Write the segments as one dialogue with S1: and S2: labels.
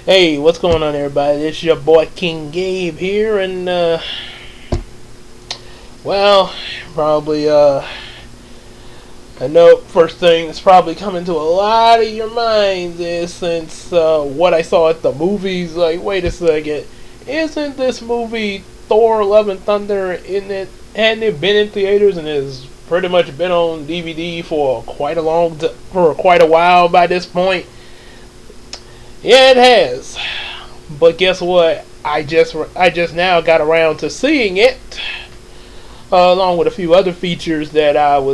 S1: Hey, what's going on, everybody? This is your boy King Gabe here, and well, probably I know first thing that's probably coming to a lot of your minds is since what I saw at the movies. Like, wait a second, isn't this movie Thor: Love and Thunder in it? Hadn't it been in theaters and has pretty much been on DVD for for quite a while by this point? Yeah, it has. But guess what? I just now got around to seeing it, along with a few other features that I've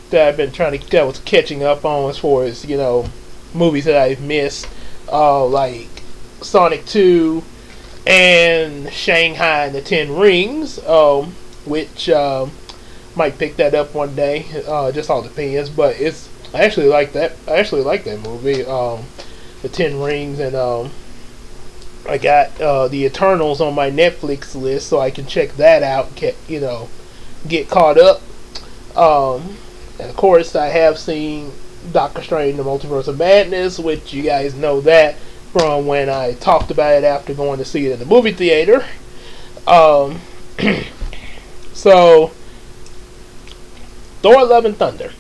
S1: been that I was catching up on as far as movies that I've missed, like Sonic 2 and Shanghai and the Ten Rings, which might pick that up one day. Just all depends. But I actually like that. I actually like that movie. The Ten Rings, and I got the Eternals on my Netflix list, so I can check that out. Get caught up. And of course, I have seen Doctor Strange: The Multiverse of Madness, which you guys know that from when I talked about it after going to see it in the movie theater. So, Thor: Love and Thunder.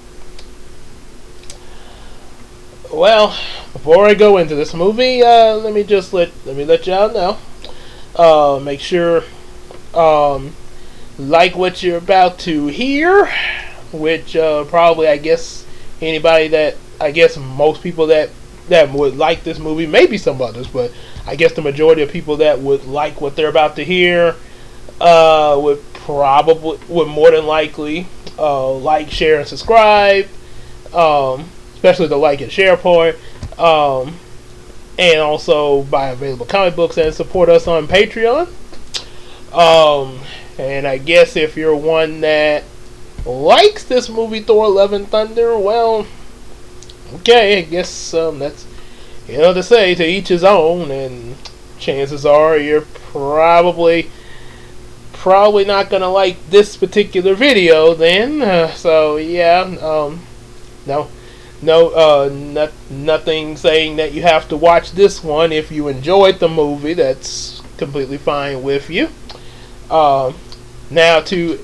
S1: Well, before I go into this movie, let me let y'all know. Make sure like what you're about to hear, which probably most people that would like this movie, maybe some others, but I guess the majority of people that would like what they're about to hear would more than likely like, share, and subscribe. Especially the like and share part, and also buy available comic books and support us on Patreon. And I guess if you're one that likes this movie, Thor: Love and Thunder, well, okay, I guess that's to say, to each his own, and chances are you're probably not gonna like this particular video then. So yeah, nothing saying that you have to watch this one if you enjoyed the movie. That's completely fine with you. Now to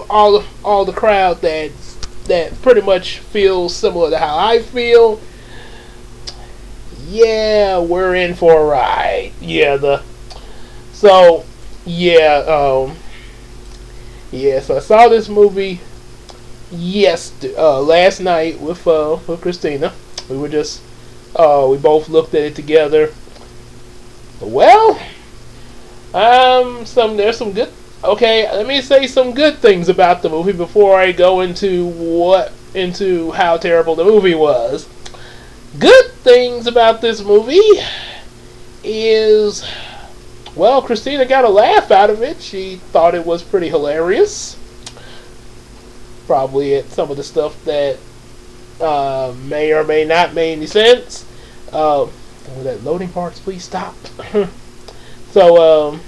S1: all the crowd that pretty much feels similar to how I feel. Yeah, we're in for a ride. So I saw this movie last night with Christina. We both looked at it together. Well, there's some good. Okay, let me say some good things about the movie before I go into how terrible the movie was. Good things about this movie is, well, Christina got a laugh out of it. She thought it was pretty hilarious. Probably at some of the stuff that may or may not make any sense. That loading parts, please stop. So,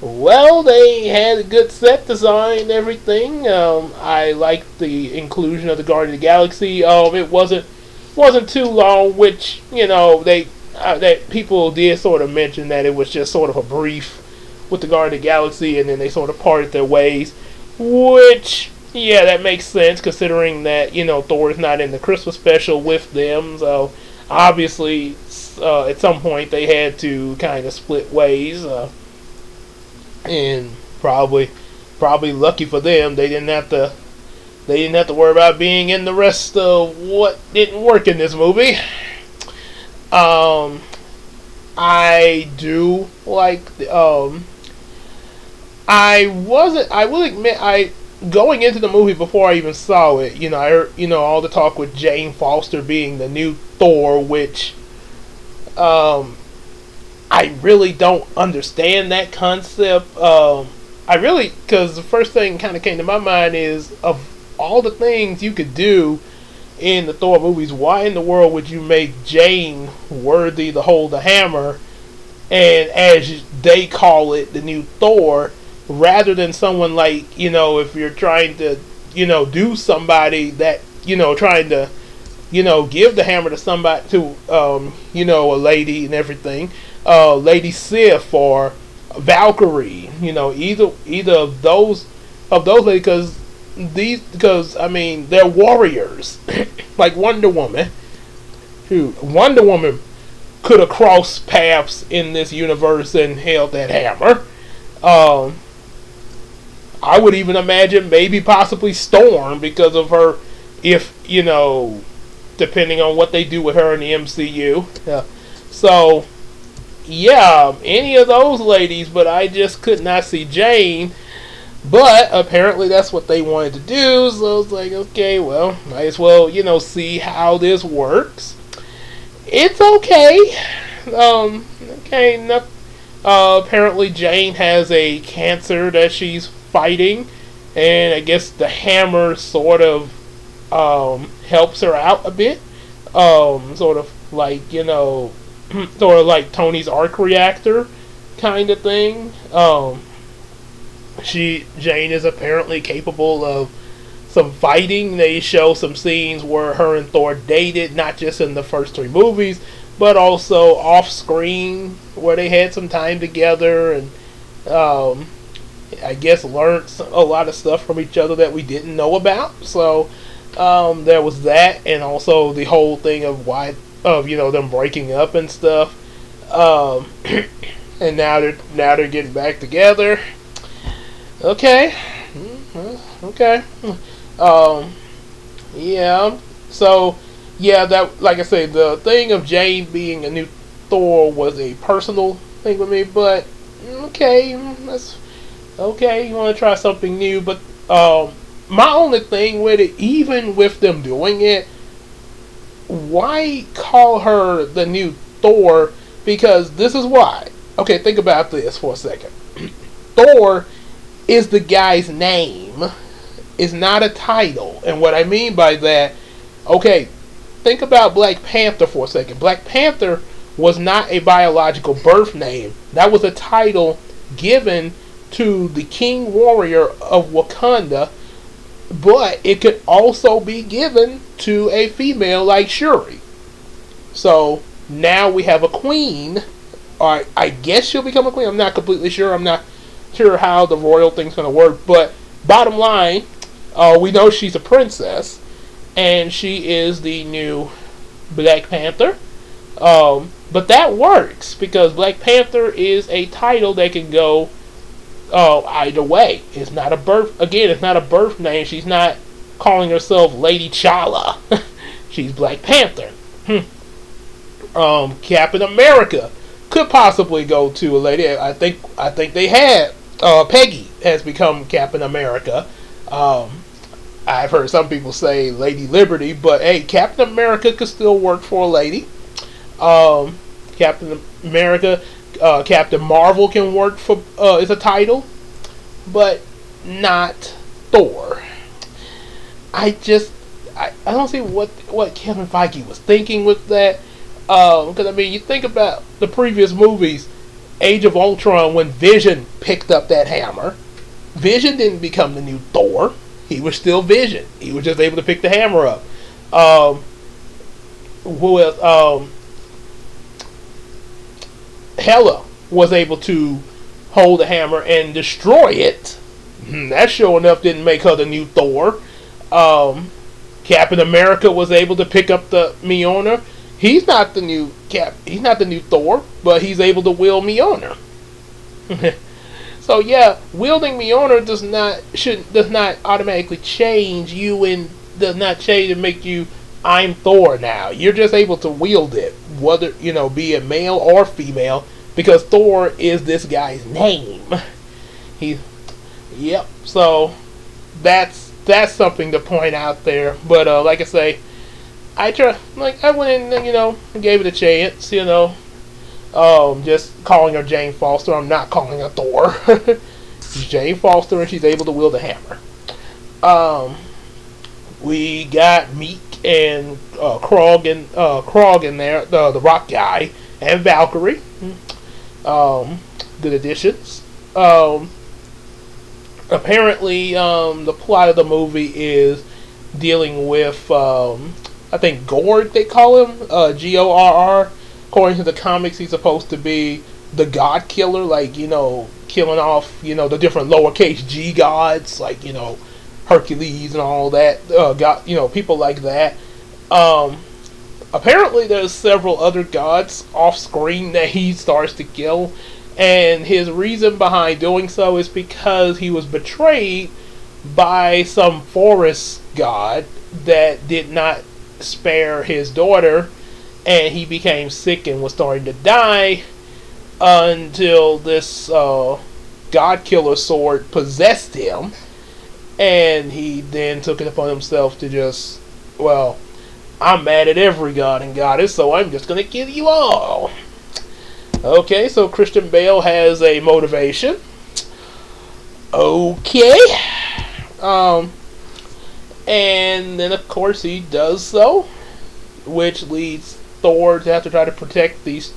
S1: well, they had a good set design and everything. I liked the inclusion of the Guardian of the Galaxy. It wasn't too long, which that people did sort of mention that it was just sort of a brief with the Guardian of the Galaxy, and then they sort of parted their ways, which, yeah, that makes sense considering that Thor is not in the Christmas special with them. So obviously, at some point they had to kind of split ways, and probably lucky for them, they didn't have to worry about being in the rest of what didn't work in this movie. I do like I will admit, going into the movie before I even saw it, I heard, all the talk with Jane Foster being the new Thor, which I really don't understand that concept. Because the first thing kind of came to my mind is, of all the things you could do in the Thor movies, why in the world would you make Jane worthy to hold the hammer, and as they call it, the new Thor, rather than someone like, if you're trying to, do somebody that, trying to give the hammer to somebody, to a lady and everything, Lady Sif or Valkyrie, either of those ladies, because I mean they're warriors, like Wonder Woman. Shoot, Wonder Woman could have crossed paths in this universe and held that hammer. Um, I would even imagine maybe possibly Storm because of her, if depending on what they do with her in the MCU. Yeah. So yeah, any of those ladies, but I just could not see Jane. But apparently that's what they wanted to do, so it's like, okay, well, might as well, see how this works. It's okay. Okay, apparently Jane has a cancer that she's fighting, and I guess the hammer sort of helps her out a bit. Sort of like, sort of like Tony's arc reactor kind of thing. Jane is apparently capable of some fighting. They show some scenes where her and Thor dated, not just in the first 3 movies, but also off screen where they had some time together, and I guess learned a lot of stuff from each other that we didn't know about. So there was that, and also the whole thing of them breaking up and stuff. And now they're getting back together. Okay. Okay. Yeah. So, yeah, that, like I say, the thing of Jane being a new Thor was a personal thing with me, but okay, that's okay. You want to try something new, but my only thing with it, even with them doing it, why call her the new Thor? Because this is why. Okay, think about this for a second. Thor is the guy's name. It's not a title. And what I mean by that, okay, think about Black Panther for a second. Black Panther was not a biological birth name. That was a title given to the King Warrior of Wakanda, but it could also be given to a female like Shuri. So now we have a queen, or I guess she'll become a queen. I'm not completely sure. I'm not sure how the royal thing's going to work, but bottom line, we know she's a princess, and she is the new Black Panther. But that works because Black Panther is a title that can go either way. It's not a birth. Again, it's not a birth name. She's not calling herself Lady Chala. She's Black Panther. Captain America could possibly go to a lady. I think they had Peggy has become Captain America. I've heard some people say Lady Liberty, but hey, Captain America could still work for a lady. Captain America, Captain Marvel can work for is a title, but not Thor. I don't see what Kevin Feige was thinking with that. Because I mean, you think about the previous movies, Age of Ultron, when Vision picked up that hammer. Vision didn't become the new Thor. He was still Vision. He was just able to pick the hammer up. Who else? Hela was able to hold the hammer and destroy it. That sure enough didn't make her the new Thor. Captain America was able to pick up the Mjolnir. He's not the new He's not the new Thor, but he's able to wield Mjolnir. So yeah, wielding Mjolnir does not automatically change you, and does not change and make you I'm Thor now. You're just able to wield it, whether be it male or female, because Thor is this guy's name. Yep. So that's something to point out there. But like I say, I went in and gave it a chance. Just calling her Jane Foster. I'm not calling her Thor. She's Jane Foster, and she's able to wield a hammer. We got Meek and Krog in there, the rock guy, and Valkyrie. Good additions. Apparently, the plot of the movie is dealing with I think Gorg they call him, Gorr. According to the comics, he's supposed to be the God Killer, like killing off the different lowercase G gods, like Hercules and all that. God, people like that. Apparently, there's several other gods off screen that he starts to kill, and his reason behind doing so is because he was betrayed by some forest god that did not spare his daughter, and he became sick and was starting to die until this god killer sword possessed him, and he then took it upon himself to just, well, I'm mad at every god and goddess, so I'm just gonna kill you all. Okay, so Christian Bale has a motivation. Okay. And then of course he does so, which leads Thor to have to try to protect these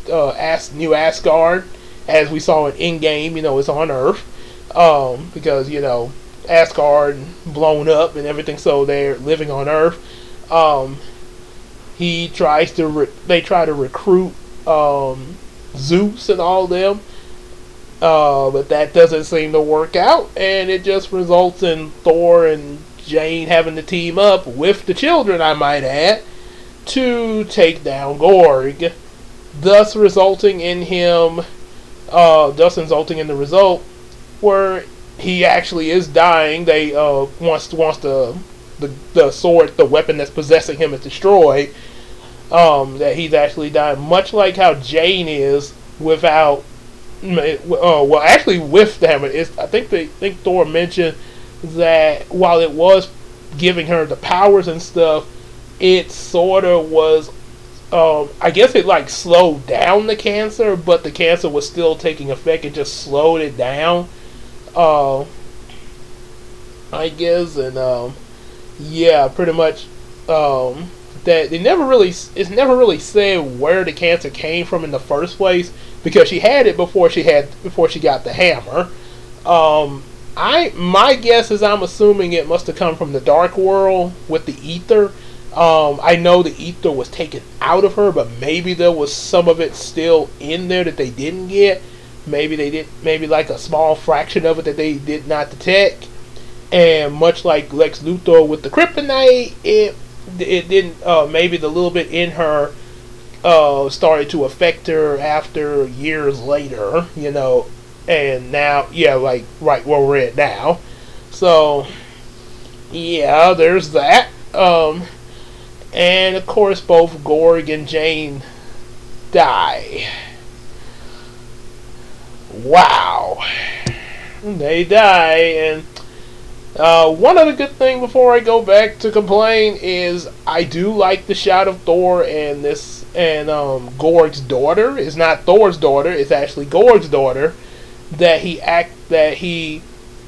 S1: new Asgard, as we saw in Endgame. It's on Earth, because Asgard blown up and everything, so they're living on Earth. They try to recruit Zeus and all them, but that doesn't seem to work out, and it just results in Thor and Jane having to team up with the children, I might add, to take down Gorg, thus resulting in the result where he actually is dying. They once the sword, the weapon that's possessing him, is destroyed, that he's actually dying, much like how Jane is without. Well, actually, with the hammer. I think Thor mentioned that while it was giving her the powers and stuff, it sort of was. I guess it slowed down the cancer, but the cancer was still taking effect. It just slowed it down. I guess, and yeah, pretty much. That it's never really said where the cancer came from in the first place, because she had it before she got the hammer. My guess is, I'm assuming it must have come from the Dark World with the ether. I know the ether was taken out of her, but maybe there was some of it still in there that they didn't get. Maybe like a small fraction of it that they did not detect. And much like Lex Luthor with the kryptonite, it didn't. Maybe the little bit in her started to affect her after years later, and now, right where we're at now. So, yeah, there's that. And of course, both Gorg and Jane die. Wow. They die, and one other good thing before I go back to complain is I do like the shot of Thor and Gorg's daughter. It's not Thor's daughter; it's actually Gorg's daughter that he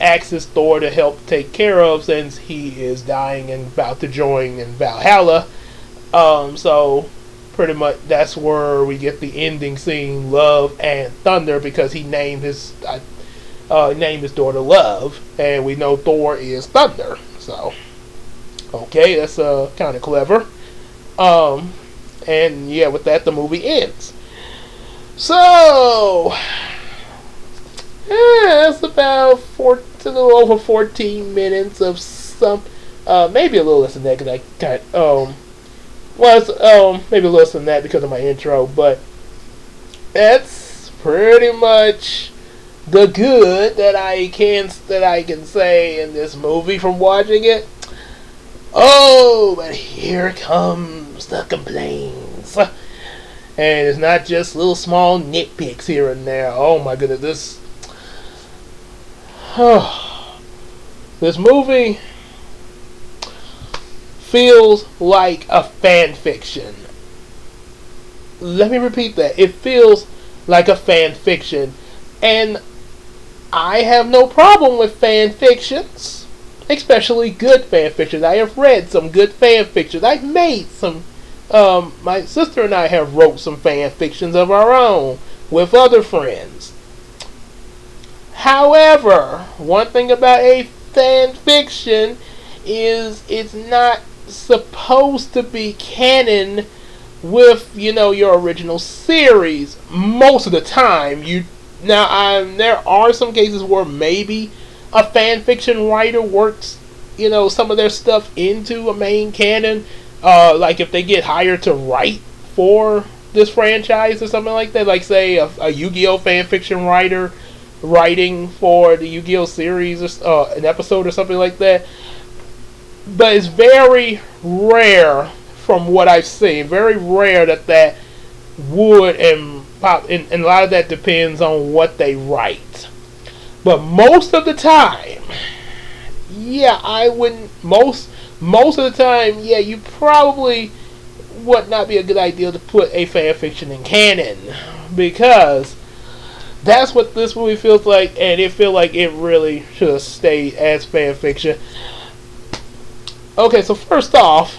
S1: asks Thor to help take care of, since he is dying and about to join in Valhalla. So pretty much that's where we get the ending scene, Love and Thunder, because he named his daughter Love, and we know Thor is Thunder. So, okay, that's kind of clever. And yeah, with that, the movie ends. So, that's about a little over 14 minutes of some, maybe a little less than that, because I got, maybe a little less than that because of my intro, but that's pretty much the good that I can say in this movie from watching it. Oh, but here comes the complaints, and it's not just little small nitpicks here and there. Oh my goodness, this movie feels like a fan fiction. Let me repeat that. It feels like a fan fiction, and I have no problem with fan fictions, especially good fan fictions. I have read some good fan fictions. I've made some. My sister and I have wrote some fan fictions of our own with other friends. However, one thing about a fan fiction is it's not supposed to be canon with, your original series most of the time. There are some cases where maybe a fan fiction writer works, some of their stuff into a main canon. Like if they get hired to write for this franchise or something like that. Like say a Yu-Gi-Oh fan fiction writer writing for the Yu-Gi-Oh series or an episode or something like that. But it's very rare from what I've seen. Very rare that would and pop, and a lot of that depends on what they write. But most of the time, yeah, I wouldn't. Most of the time, yeah, you probably would not be a good idea to put a fan fiction in canon, because that's what this movie feels like, and it feels like it really should have stayed as fan fiction. Okay, so first off,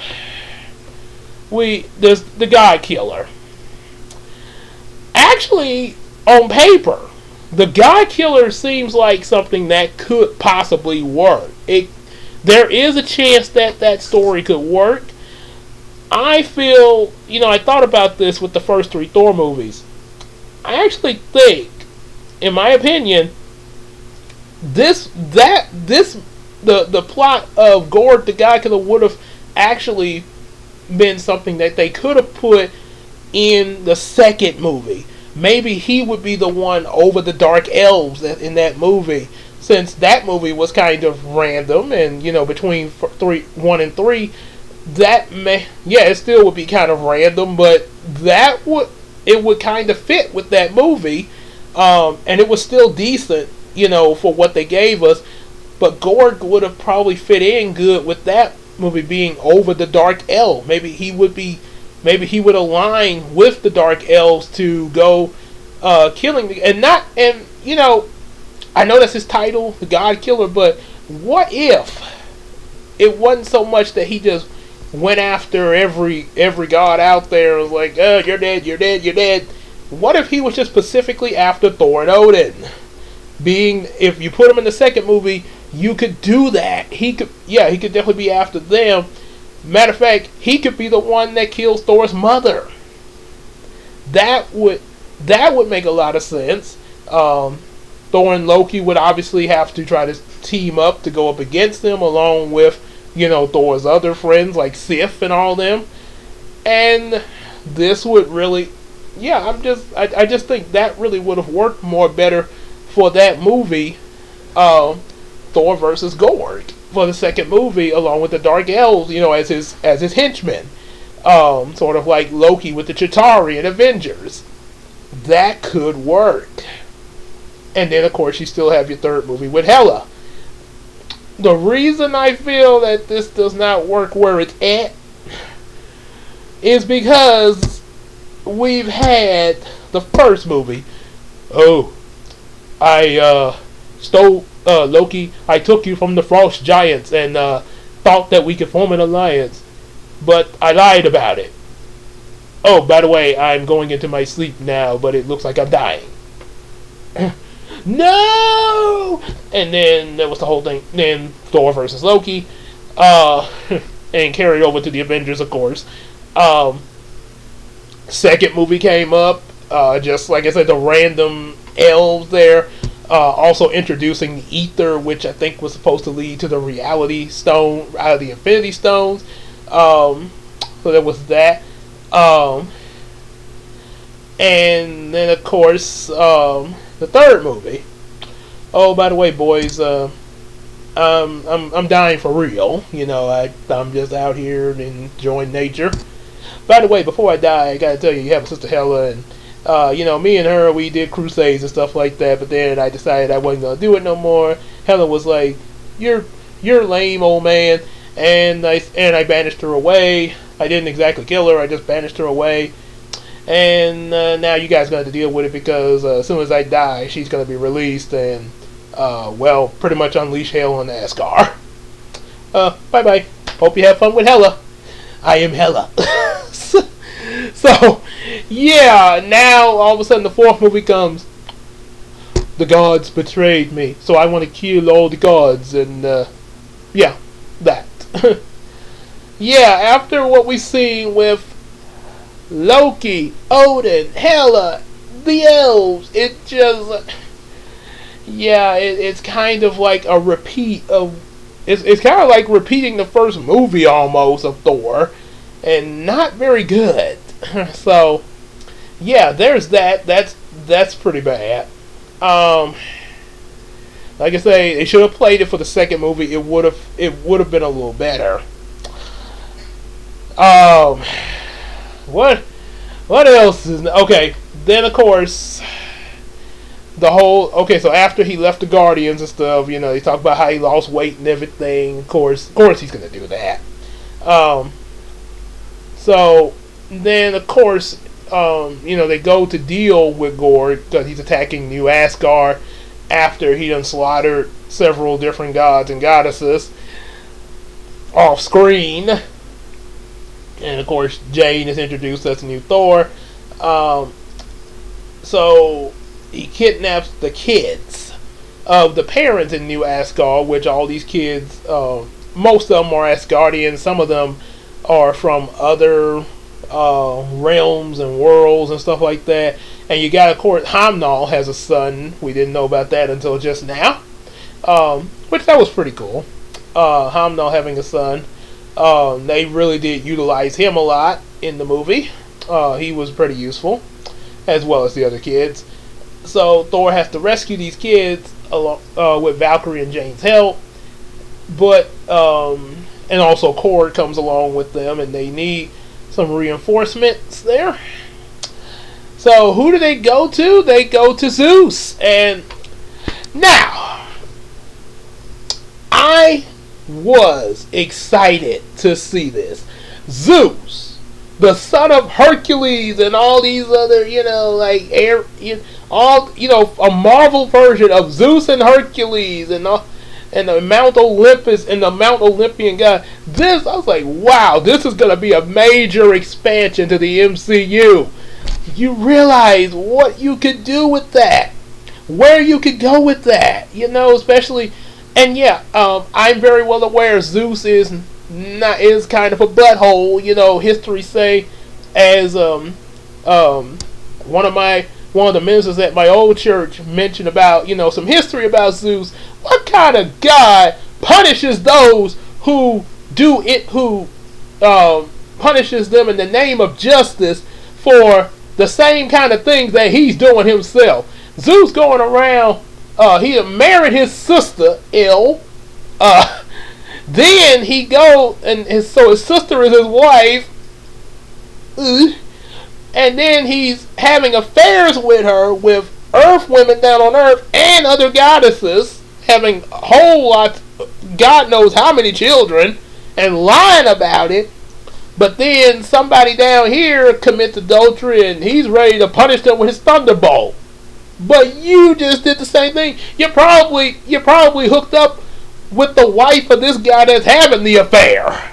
S1: there's the God Killer. Actually, on paper, the God Killer seems like something that could possibly work. There is a chance that story could work. I feel, I thought about this with the first 3 Thor movies. I actually think, in my opinion, the plot of Gorg the God Killer would have actually been something that they could have put in the second movie. Maybe he would be the one over the Dark Elves in that movie, since that movie was kind of random, and between 1 and 3, it still would be kind of random, but it would kind of fit with that movie, and it was still decent, for what they gave us. But Gorg would have probably fit in good with that movie being over the Dark Elves. Maybe he would align with the Dark Elves to go killing I know that's his title, the God Killer, but what if it wasn't so much that he just went after every god out there and was like, oh, you're dead, you're dead, you're dead. What if he was just specifically after Thor and Odin? If you put him in the second movie, you could do that. He could definitely be after them. Matter of fact, he could be the one that kills Thor's mother. That would make a lot of sense. Thor and Loki would obviously have to try to team up to go up against them, along with, Thor's other friends like Sif and all them. And this would really, I just think that really would have worked more better for that movie, Thor versus Gorg, for the second movie, along with the Dark Elves, as his henchmen, sort of like Loki with the Chitauri and Avengers. That could work. And then, of course, you still have your third movie with Hela. The reason I feel that this does not work where it's at is because we've had the first movie. Oh, I stole Loki. I took you from the Frost Giants and thought that we could form an alliance, but I lied about it. Oh, by the way, I'm going into my sleep now, but it looks like I'm dying. No! And then there was the whole thing. Then Thor versus Loki, and carried over to the Avengers, of course. Second movie came up, just like I said, the random elves there. Also introducing the Ether, which I think was supposed to lead to the Reality Stone, out of the Infinity Stones. So there was that. And then, of course, the third movie. Oh, by the way, boys, I'm dying for real. I'm just out here enjoying nature. By the way, before I die, I gotta tell you, you have a sister Hela, and me and her, we did crusades and stuff like that. But then I decided I wasn't gonna do it no more. Hela was like, "You're lame, old man," and I banished her away. I didn't exactly kill her. I just banished her away. And now you guys got to deal with it, because as soon as I die, she's going to be released and, pretty much unleash hell on Asgard. Bye-bye. Hope you have fun with Hela. I am Hela. So, yeah, now all of a sudden the fourth movie comes. The gods betrayed me, so I want to kill all the gods, and, that. yeah, after what we seen with Loki, Odin, Hela, the elves, it just, yeah, it's kind of like a repeat of, it's kind of like repeating the first movie almost of Thor, and not very good. So, yeah, there's that. That's pretty bad. Um, like I say, they should have played it for the second movie. It would have been a little better. Um, what what else is okay? Then of course the whole okay. So after he left the Guardians and stuff, they talk about how he lost weight and everything. Of course, he's gonna do that. Um, so then of course, they go to deal with Gore because he's attacking New Asgard after he done slaughtered several different gods and goddesses off screen. And of course, Jane is introduced as a new Thor. Um, so he kidnaps the kids of the parents in New Asgard, which all these kids, most of them are Asgardians. Some of them are from other realms and worlds and stuff like that. And you got, of course, Heimdall has a son. We didn't know about that until just now, which that was pretty cool. Heimdall having a son. They really did utilize him a lot in the movie. He was pretty useful, as well as the other kids. So Thor has to rescue these kids along, with Valkyrie and Jane's help. But and also Korg comes along with them, and they need some reinforcements there. So who do they go to? They go to Zeus. And now I was excited to see this. Zeus, the son of Hercules, and all these other, a Marvel version of Zeus and Hercules, and the Mount Olympus and the Mount Olympian god. This, I was like, wow, this is going to be a major expansion to the MCU. You realize what you could do with that, where you could go with that, especially. And yeah, I'm very well aware Zeus is kind of a butthole. History say, as one of the ministers at my old church mentioned about some history about Zeus. What kind of God punishes those who do it? Who punishes them in the name of justice for the same kind of things that he's doing himself? Zeus going around. He married his sister, Il. Then he go and so his sister is his wife. And then he's having affairs with her, with Earth women down on Earth and other goddesses, having a whole lot, God knows how many children, and lying about it. But then somebody down here commits adultery, and he's ready to punish them with his thunderbolt. But you just did the same thing. You're probably hooked up with the wife of this guy that's having the affair.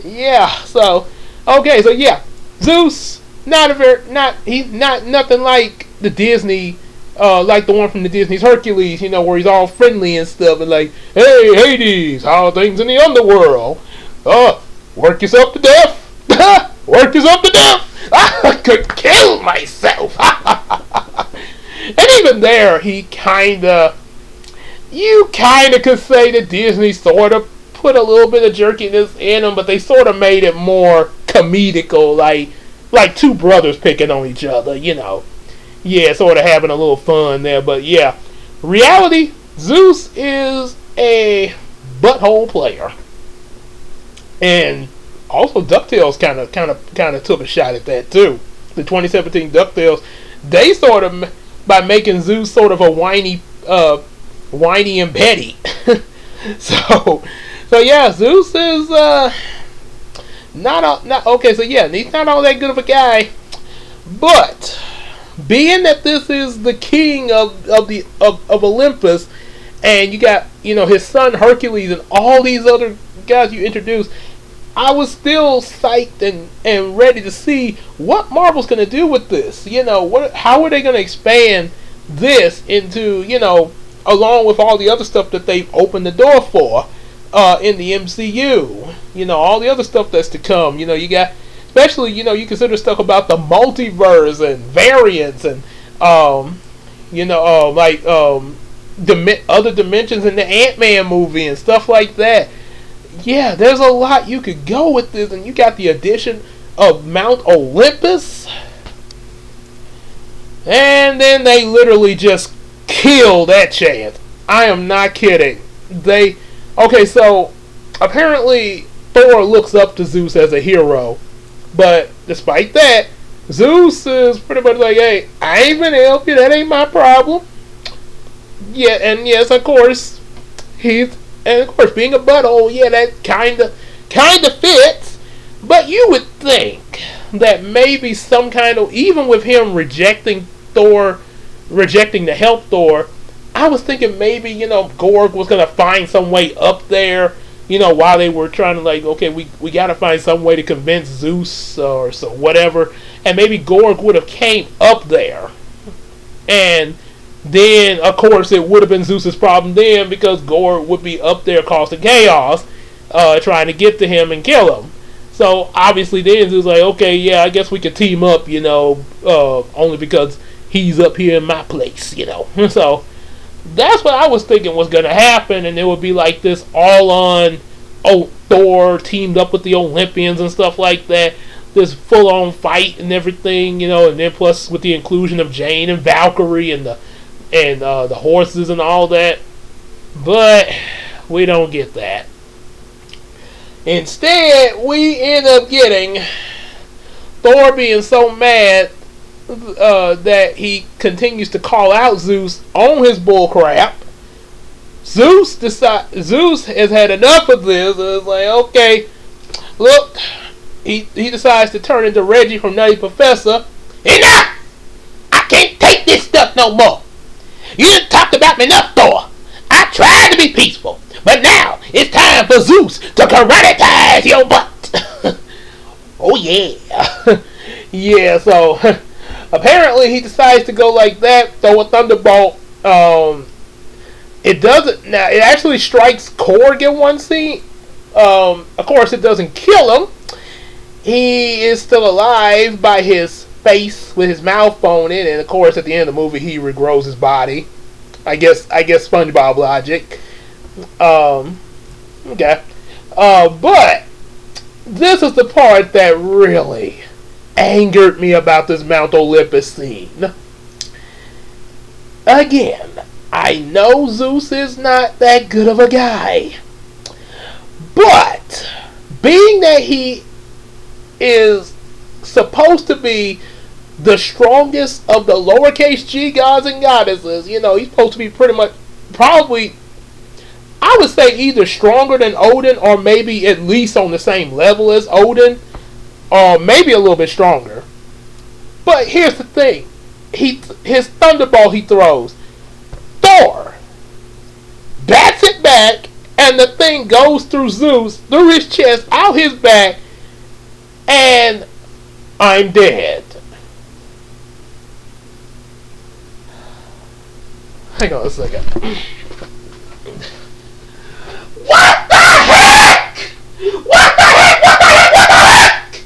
S1: Yeah. So okay. So yeah, Zeus he's not nothing like the Disney, like the one from the Disney's Hercules. Where he's all friendly and stuff, and like, hey Hades, how are things in the underworld? Work yourself to death. Work yourself to death. I could kill myself. And even there, you kind of could say that Disney sort of put a little bit of jerkiness in them, but they sort of made it more comedical, like two brothers picking on each other, Yeah, sort of having a little fun there, but yeah. Reality, Zeus is a butthole player. And also DuckTales kind of took a shot at that too. The 2017 DuckTales, they sort of, by making Zeus sort of a whiny and petty. so yeah, Zeus is not okay. So yeah, he's not all that good of a guy. But being that this is the king of Olympus, and you got his son Hercules and all these other guys you introduced, I was still psyched and ready to see what Marvel's going to do with this. How are they going to expand this into, along with all the other stuff that they've opened the door for. in the MCU. You know, all the other stuff that's to come. You know, you got, especially, you know, you consider stuff about the multiverse and variants and other dimensions in the Ant-Man movie and stuff like that. Yeah, there's a lot you could go with this, and you got the addition of Mount Olympus, and then they literally just kill that chance. I am not kidding. So apparently Thor looks up to Zeus as a hero, but despite that, Zeus is pretty much like, hey, I ain't gonna help you, that ain't my problem. Yeah, and yes, of course, being a butthole, yeah, that kinda fits. But you would think that maybe some kind of, even with him rejecting to help Thor, I was thinking maybe, you know, Gorg was gonna find some way up there, you know, while they were trying to, like, okay, we gotta find some way to convince Zeus or so whatever, and maybe Gorg would have came up there, and then of course it would have been Zeus's problem then, because Gorg would be up there causing chaos, trying to get to him and kill him. So obviously then Zeus was like, okay, yeah, I guess we could team up, you know, only because he's up here in my place, you know. So that's what I was thinking was going to happen, and it would be like this all-on, Thor teamed up with the Olympians and stuff like that, this full-on fight and everything, you know, and then plus with the inclusion of Jane and Valkyrie and the horses and all that. But we don't get that. Instead, we end up getting Thor being so mad that he continues to call out Zeus on his bullcrap. Zeus has had enough of this, and is like, okay, look, he decides to turn into Reggie from Nutty Professor. Enough! I can't take this stuff no more. You done talked about me enough, Thor. I tried to be peaceful, but now it's time for Zeus to karate-tize your butt. Oh yeah. Yeah, so apparently he decides to go like that, throw a thunderbolt. It doesn't, now it actually strikes Korg in one scene. Of course it doesn't kill him. He is still alive by his face with his mouth bone in, and of course at the end of the movie he regrows his body. I guess SpongeBob logic. Okay. But this is the part that really angered me about this Mount Olympus scene. Again, I know Zeus is not that good of a guy, but being that he is supposed to be the strongest of the lowercase g gods and goddesses, you know, he's supposed to be pretty much, probably, I would say either stronger than Odin or maybe at least on the same level as Odin, or maybe a little bit stronger. But here's the thing, his thunderbolt he throws, Thor bats it back, and the thing goes through Zeus, through his chest, out his back, and I'm dead. Hang on a second. What the heck? What the heck? What the heck? What the heck?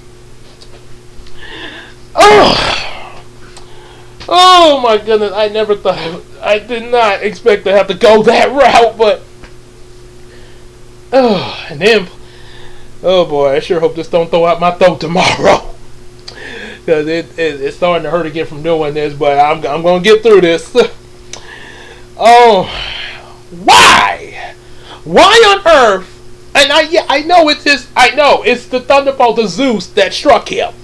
S1: Oh my goodness! I never thought. I did not expect to have to go that route, but and then, oh boy! I sure hope this don't throw out my throat tomorrow, because it's starting to hurt again from doing this. But I'm gonna get through this. Oh, why? Why on earth? And I know it's the thunderbolt of Zeus that struck him.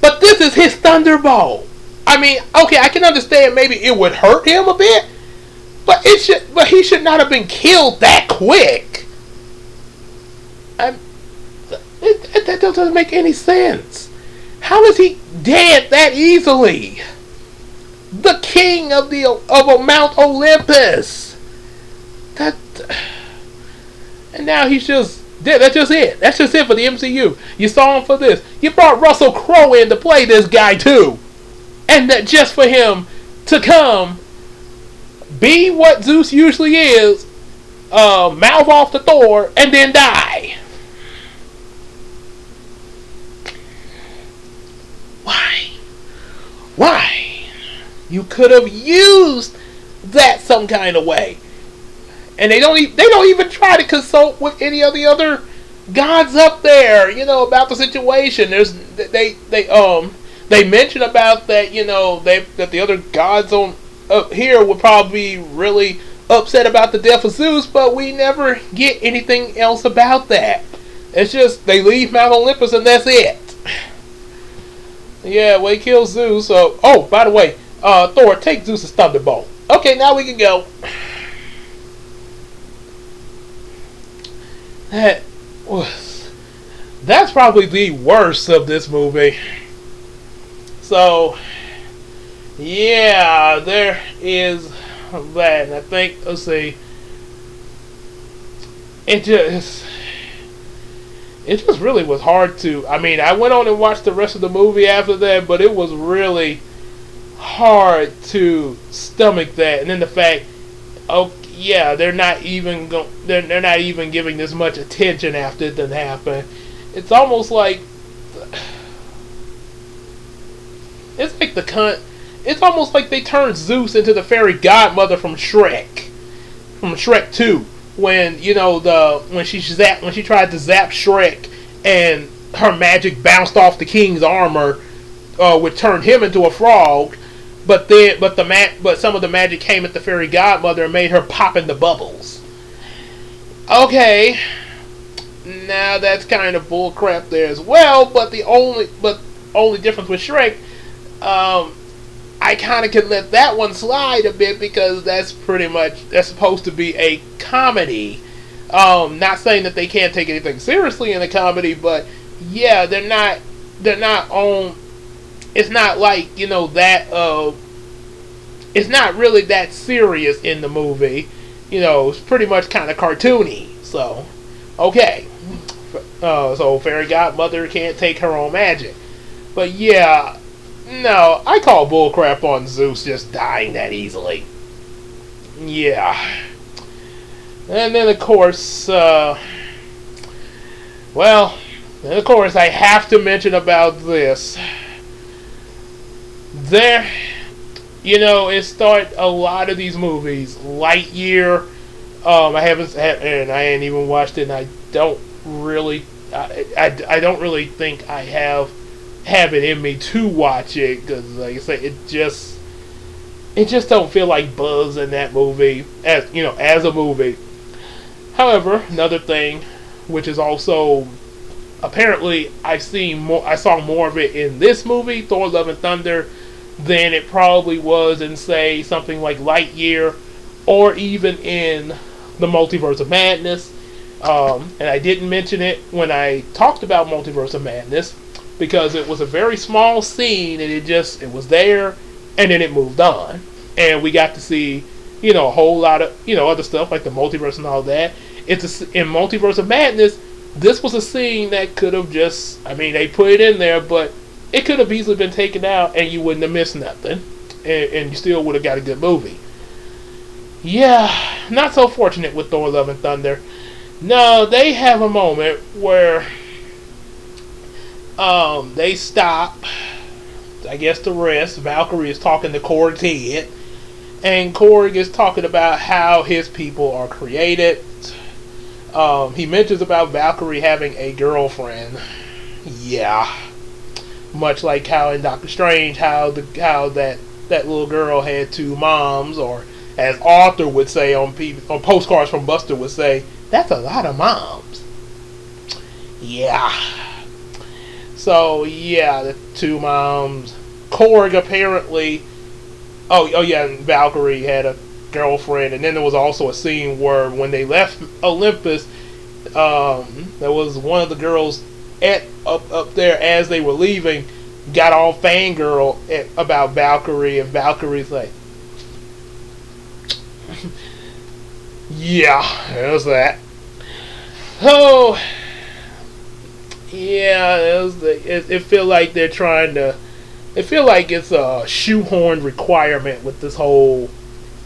S1: But this is his thunderbolt. I mean, okay, I can understand maybe it would hurt him a bit, but he should not have been killed that quick. That doesn't make any sense. How is he dead that easily? The king of Mount Olympus. And now he's just dead. That's just it. That's just it for the MCU. You saw him for this. You brought Russell Crowe in to play this guy too, and that just for him to come, be what Zeus usually is, mouth off to Thor and then die. Why? Why? You could have used that some kind of way. And they don't even try to consult with any of the other gods up there, about the situation. They mention about that, that the other gods on up here would probably be really upset about the death of Zeus, but we never get anything else about that. It's just they leave Mount Olympus and that's it. Yeah, well, he kills Zeus. So, by the way, Thor, take Zeus's thunderbolt. Okay, now we can go. That's probably the worst of this movie. So, yeah, there is that. And I think, let's see, it just really was hard to. I mean, I went on and watched the rest of the movie after that, but it was really hard to stomach that. And then the fact, yeah, they're not even they're not even giving this much attention after it done happened. It's almost like it's almost like they turned Zeus into the fairy godmother from Shrek 2, when when she tried to zap Shrek and her magic bounced off the king's armor, which turned him into a frog. But some of the magic came at the fairy godmother and made her pop into bubbles. Okay, now that's kind of bullcrap there as well. But the only difference with Shrek, I kind of can let that one slide a bit because that's supposed to be a comedy. Not saying that they can't take anything seriously in a comedy, but yeah, they're not on. It's not like, that, it's not really that serious in the movie. It's pretty much kind of cartoony. So, okay. So, fairy godmother can't take her own magic. But yeah, no, I call bullcrap on Zeus just dying that easily. Yeah. And then, of course, I have to mention about this. It started a lot of these movies. Lightyear, I ain't even watched it, and I don't really think I have it in me to watch it, because, like I say, it just don't feel like buzz in that movie as a movie. However, another thing, which is also apparently I saw more of it in this movie, Thor Love and Thunder, than it probably was in, say, something like Lightyear, or even in the Multiverse of Madness. And I didn't mention it when I talked about Multiverse of Madness, because it was a very small scene, and it was there, and then it moved on. And we got to see, a whole lot of, other stuff, like the multiverse and all that. In Multiverse of Madness, this was a scene that could have they put it in there, but it could have easily been taken out and you wouldn't have missed nothing. And you still would have got a good movie. Yeah, not so fortunate with Thor Love and Thunder. No, they have a moment where they stop, I guess, to rest. Valkyrie is talking to Korg's head, and Korg is talking about how his people are created. He mentions about Valkyrie having a girlfriend. Yeah. Much like how in Doctor Strange, how that little girl had two moms, or as Arthur would say on postcards from Buster would say, that's a lot of moms. Yeah. So yeah, the two moms. Korg apparently. Oh yeah, and Valkyrie had a girlfriend, and then there was also a scene where when they left Olympus, there was one of the girls up there as they were leaving, got all fangirl about Valkyrie, and Valkyrie's like, yeah, there's that. Oh, yeah, it feel like they're trying to. It feel like it's a shoehorned requirement with this whole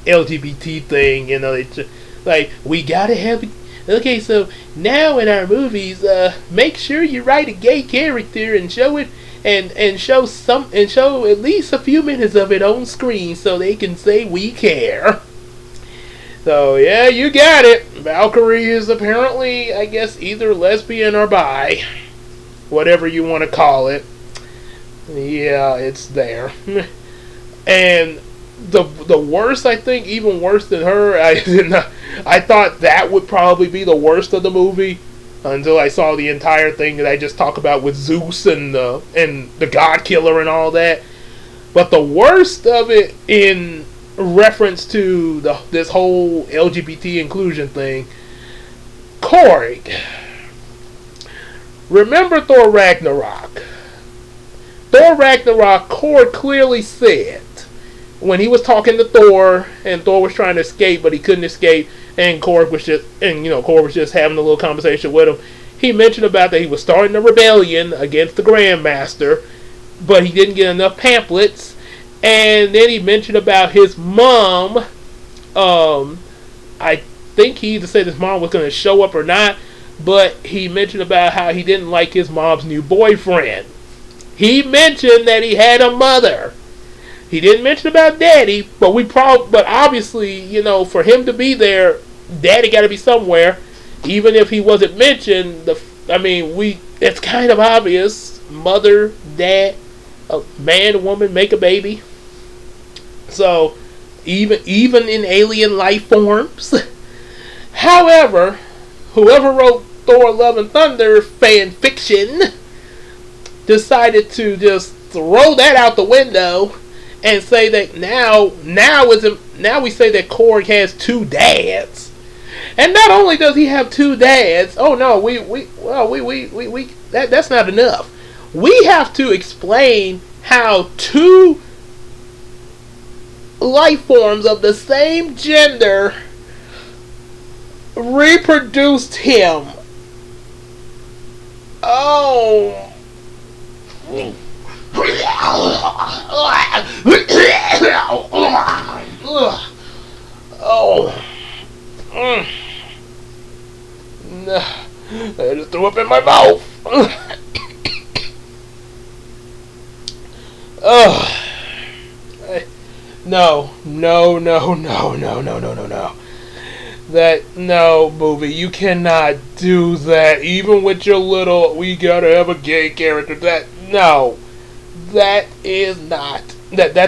S1: LGBT thing. Like, we gotta have. Okay, so now in our movies, make sure you write a gay character and show it, and show at least a few minutes of it on screen so they can say we care. So yeah, you got it. Valkyrie is apparently, I guess, either lesbian or bi, whatever you want to call it. Yeah, it's there. And the worst, I think, even worse than her, I thought that would probably be the worst of the movie until I saw the entire thing that I just talked about with Zeus and the God Killer and all that. But the worst of it, in reference to this whole LGBT inclusion thing, Korg. Remember Thor Ragnarok? Thor Ragnarok, Korg clearly said, when he was talking to Thor, and Thor was trying to escape, but he couldn't escape, and Korg was just having a little conversation with him. He mentioned about that he was starting a rebellion against the Grandmaster, but he didn't get enough pamphlets. And then he mentioned about his mom. I think he either said his mom was going to show up or not, but he mentioned about how he didn't like his mom's new boyfriend. He mentioned that he had a mother. He didn't mention about Daddy, but obviously, for him to be there, Daddy got to be somewhere. Even if he wasn't mentioned, it's kind of obvious. Mother, dad, man, woman, make a baby. So, even in alien life forms. However, whoever wrote Thor Love and Thunder fan fiction decided to just throw that out the window and say that now we say that Korg has two dads. And not only does he have two dads, oh no, that's not enough. We have to explain how two life forms of the same gender reproduced him. Oh. Oh. No. I just threw up in my mouth. Oh. No. No, movie, you cannot do that. Even with your little, we gotta have a gay character. That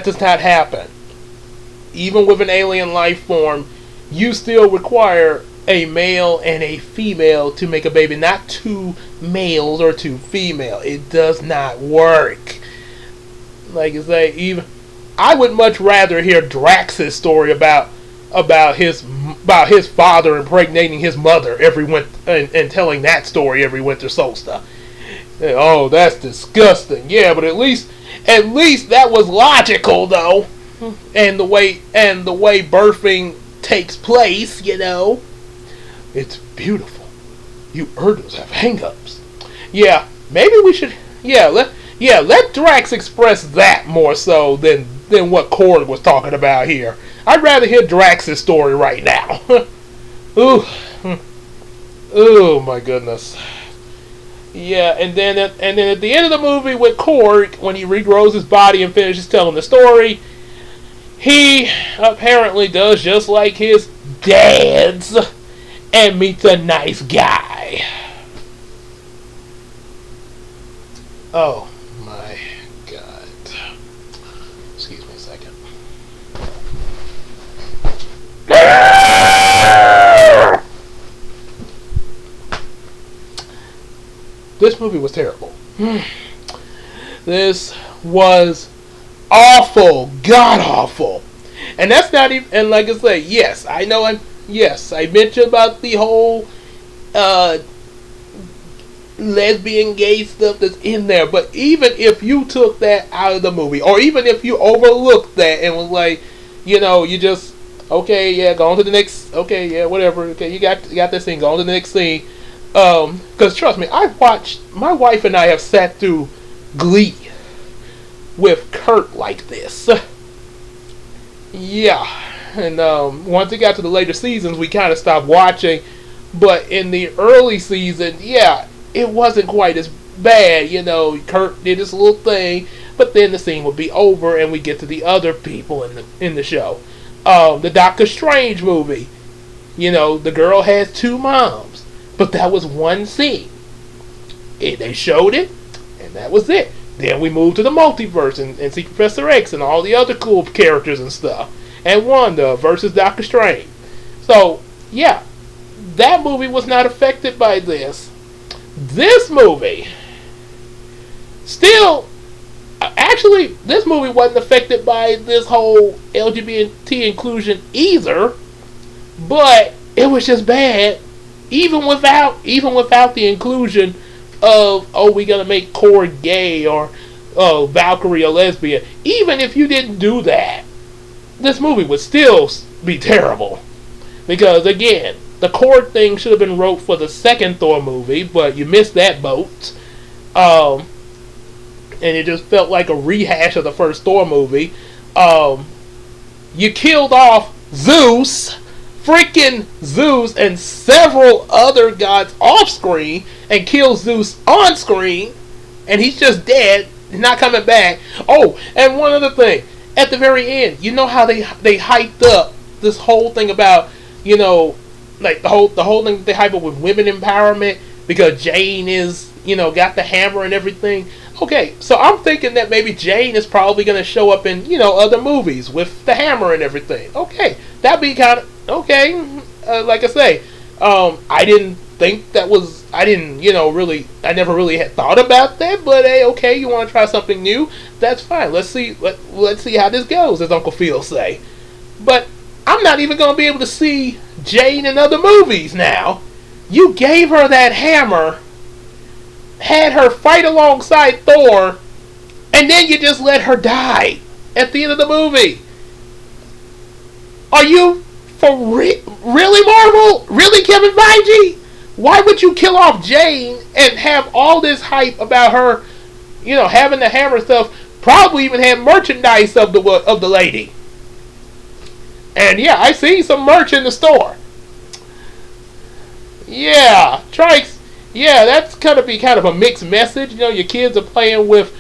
S1: does not happen. Even with an alien life form, you still require a male and a female to make a baby, not two males or two females. It does not work. Like I say, I would much rather hear Drax's story about his father impregnating his mother every winter and telling that story every winter solstice. Oh, that's disgusting. Yeah, but at least that was logical though, and the way birthing takes place, it's beautiful. You Urdos have hang-ups. Yeah, maybe we should. Let Drax express that more so than what Korg was talking about here. I'd rather hear Drax's story right now. Ooh, oh my goodness. Yeah, and then at the end of the movie with Korg, when he regrows his body and finishes telling the story, he apparently does just like his dads and meets a nice guy. Oh my God. Excuse me a second. This movie was terrible. This was awful, god awful, and that's not even. And like I say, yes, I know. I mentioned about the whole lesbian, gay stuff that's in there. But even if you took that out of the movie, or even if you overlooked that and was like, you just okay, yeah, go on to the next. Okay, yeah, whatever. Okay, you got this thing. Go on to the next scene. Because trust me, my wife and I have sat through Glee with Kurt like this. Yeah, And once it got to the later seasons, we kind of stopped watching. But in the early season, yeah, it wasn't quite as bad. Kurt did his little thing, but then the scene would be over, and we get to the other people in the show. The Doctor Strange movie. The girl has two moms, but that was one scene. They showed it, and that was it. Then we moved to the multiverse and Secret Professor X and all the other cool characters and stuff. And Wanda versus Doctor Strange. So, yeah, that movie was not affected by this. This movie, still, actually, this movie wasn't affected by this whole LGBT inclusion either, but it was just bad, even without the inclusion of, we're gonna make Cord gay, or Valkyrie a lesbian. Even if you didn't do that, this movie would still be terrible, because again, the Cord thing should have been wrote for the second Thor movie, but you missed that boat. And it just felt like a rehash of the first Thor movie. You killed off Zeus, freaking Zeus, and several other gods off screen, and killed Zeus on screen, and he's just dead, he's not coming back. Oh, and one other thing, at the very end, you know how they hyped up this whole thing about, like the whole thing they hype up with women empowerment, because Jane is, got the hammer and everything. Okay, so I'm thinking that maybe Jane is probably going to show up in, other movies with the hammer and everything. Okay, that'd be kind of, okay, like I say, I didn't think that was, I never really had thought about that, but hey, okay, you want to try something new, that's fine. Let's see how this goes, as Uncle Phil say. But I'm not even going to be able to see Jane in other movies now. You gave her that hammer, had her fight alongside Thor, and then you just let her die at the end of the movie. Are you really, Marvel? Really, Kevin Feige? Why would you kill off Jane and have all this hype about her, having the hammer stuff? Probably even have merchandise of the lady. And yeah, I see some merch in the store. Yeah, Trikes. Yeah, that's gonna be kind of a mixed message. Your kids are playing with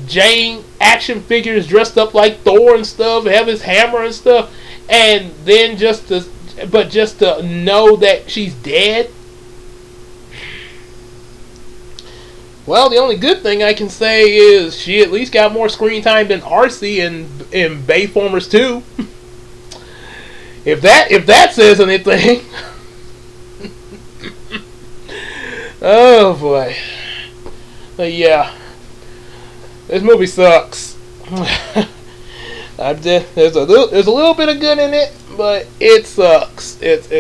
S1: Jane action figures dressed up like Thor and stuff, have his hammer and stuff, and then just to know that she's dead. Well, the only good thing I can say is she at least got more screen time than Arcee in Bayformers 2. If that says anything. Oh boy. But yeah, this movie sucks. There's a little bit of good in it, but it sucks. It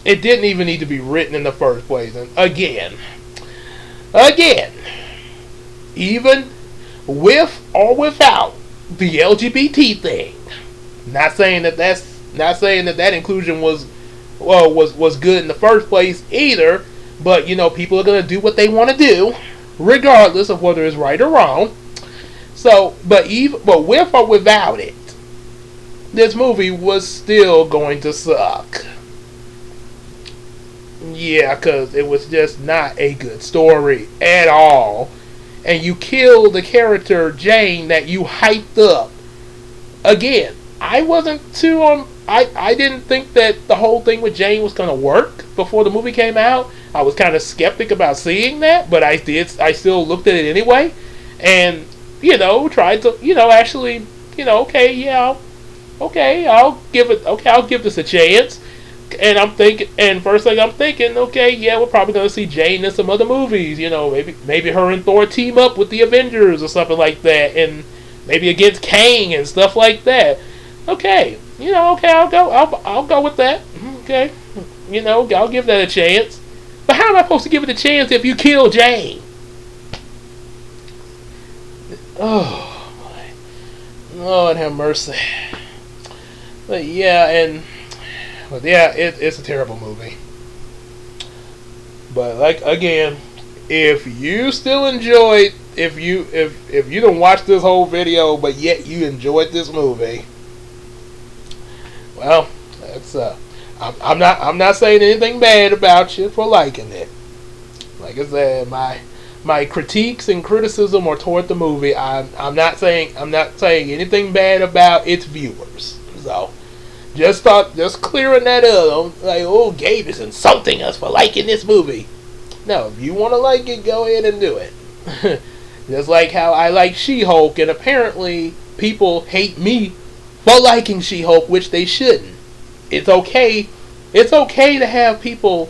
S1: didn't even need to be written in the first place. And again, even with or without the LGBT thing, not saying that inclusion was good in the first place either, but people are gonna do what they want to do, regardless of whether it's right or wrong. So, but with or without it, this movie was still going to suck. Yeah, because it was just not a good story at all, and you killed the character Jane that you hyped up. Again, I wasn't too on. I didn't think that the whole thing with Jane was going to work before the movie came out. I was kind of skeptic about seeing that, but I still looked at it anyway, and tried to actually I'll give this a chance. And I'm thinking, first thing I'm thinking, okay, yeah, we're probably gonna see Jane in some other movies. Maybe her and Thor team up with the Avengers or something like that, and maybe against Kang and stuff like that. Okay, I'll go with that. Okay, I'll give that a chance. But how am I supposed to give it a chance if you kill Jane? Oh boy, Lord have mercy. But yeah, it's a terrible movie. But again, if you still enjoyed if you don't watch this whole video, but yet you enjoyed this movie, well, that's I'm not saying anything bad about you for liking it. Like I said, my critiques and criticism are toward the movie. I'm not saying anything bad about its viewers. So just clearing that up. Like, oh, Gabe is insulting us for liking this movie. No, if you want to like it, go ahead and do it. Just like how I like She-Hulk, and apparently people hate me for liking She-Hulk, which they shouldn't. It's okay. It's okay to have people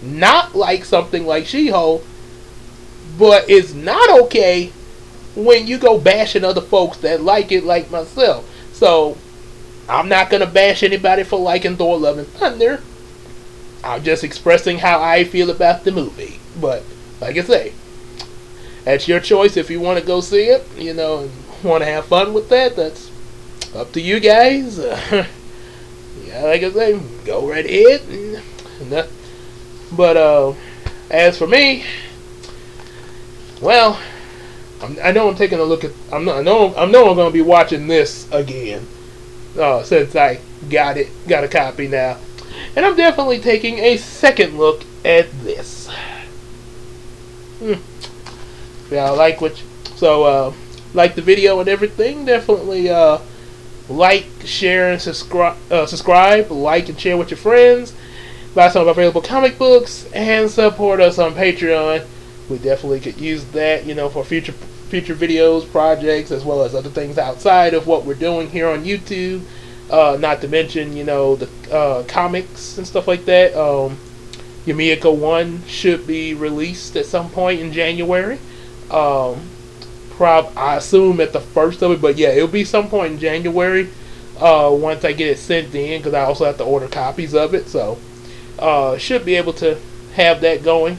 S1: not like something like She-Hulk, but it's not okay when you go bashing other folks that like it, like myself. So I'm not gonna bash anybody for liking Thor Love and Thunder. I'm just expressing how I feel about the movie. But like I say, that's your choice. If you want to go see it, and want to have fun with that, that's up to you guys. Yeah, like I say, go right ahead. But as for me, well, I know I'm taking a look at. I know I'm going to be watching this again since I got a copy now, and I'm definitely taking a second look at this. Yeah, like the video and everything. Definitely like, share, and subscribe. Like and share with your friends. Buy some of our available comic books and support us on Patreon. We definitely could use that, for future videos, projects, as well as other things outside of what we're doing here on YouTube. Not to mention, the comics and stuff like that. Yumiko 1 should be released at some point in January. I assume at the first of it, but yeah, it'll be some point in January. Once I get it sent in, because I also have to order copies of it. So should be able to have that going.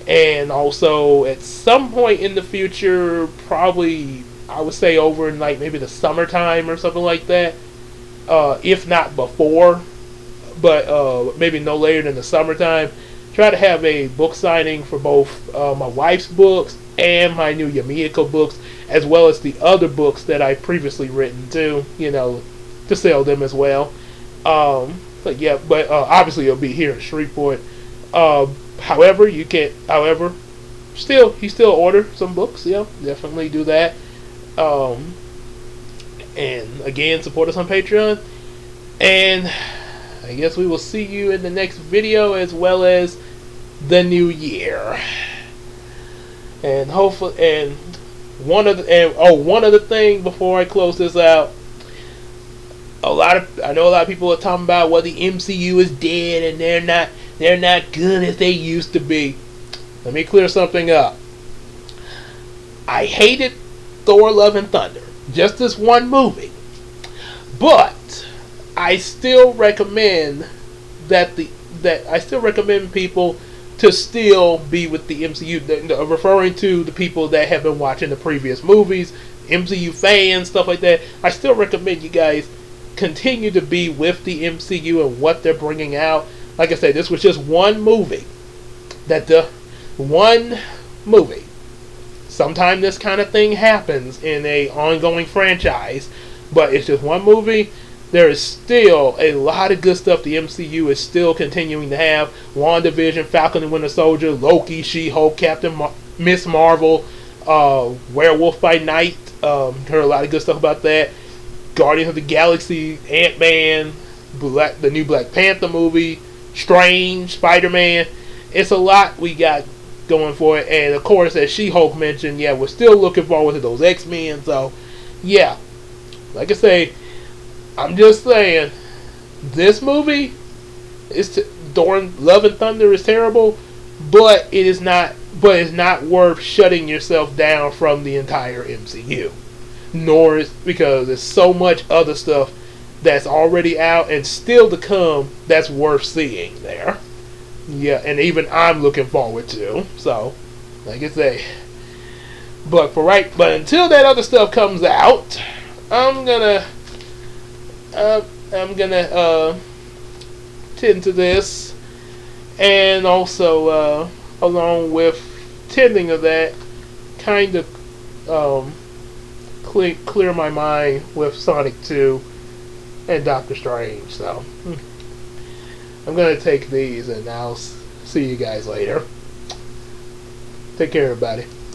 S1: And also at some point in the future, probably I would say over in like maybe the summertime or something like that. If not before, but maybe no later than the summertime. Try to have a book signing for both my wife's books and my new Yumiko books, as well as the other books that I've previously written too, to sell them as well. But obviously it'll be here in Shreveport. However, you can, still order some books. Yeah, definitely do that. And again, support us on Patreon. And I guess we will see you in the next video, as well as the new year. And hopefully, one other thing before I close this out. I know a lot of people are talking about the MCU is dead and they're not good as they used to be. Let me clear something up. I hated Thor Love and Thunder, just this one movie, but I still recommend people to still be with the MCU. Referring to the people that have been watching the previous movies, MCU fans, stuff like that. I still recommend you guys continue to be with the MCU and what they're bringing out. Like I said, this was just one movie. One movie. Sometimes this kind of thing happens in a ongoing franchise, but it's just one movie. There is still a lot of good stuff the MCU is still continuing to have. WandaVision, Falcon and Winter Soldier, Loki, She-Hulk, Miss Marvel, Werewolf by Night. Heard a lot of good stuff about that. Guardians of the Galaxy, Ant-Man, the new Black Panther movie, Strange, Spider-Man. It's a lot we got going for it. And of course, as She-Hulk mentioned, yeah, we're still looking forward to those X-Men. So, yeah, like I say, I'm just saying, this movie Thor Love and Thunder is terrible, but it's not worth shutting yourself down from the entire MCU. Nor is, because there's so much other stuff that's already out and still to come that's worth seeing there. Yeah, and even I'm looking forward to. So, like I say, but until that other stuff comes out, I'm gonna tend to this, and also along with tending of that, kind of clear my mind with Sonic 2 and Doctor Strange. So I'm gonna take these, and I'll see you guys later. Take care, everybody.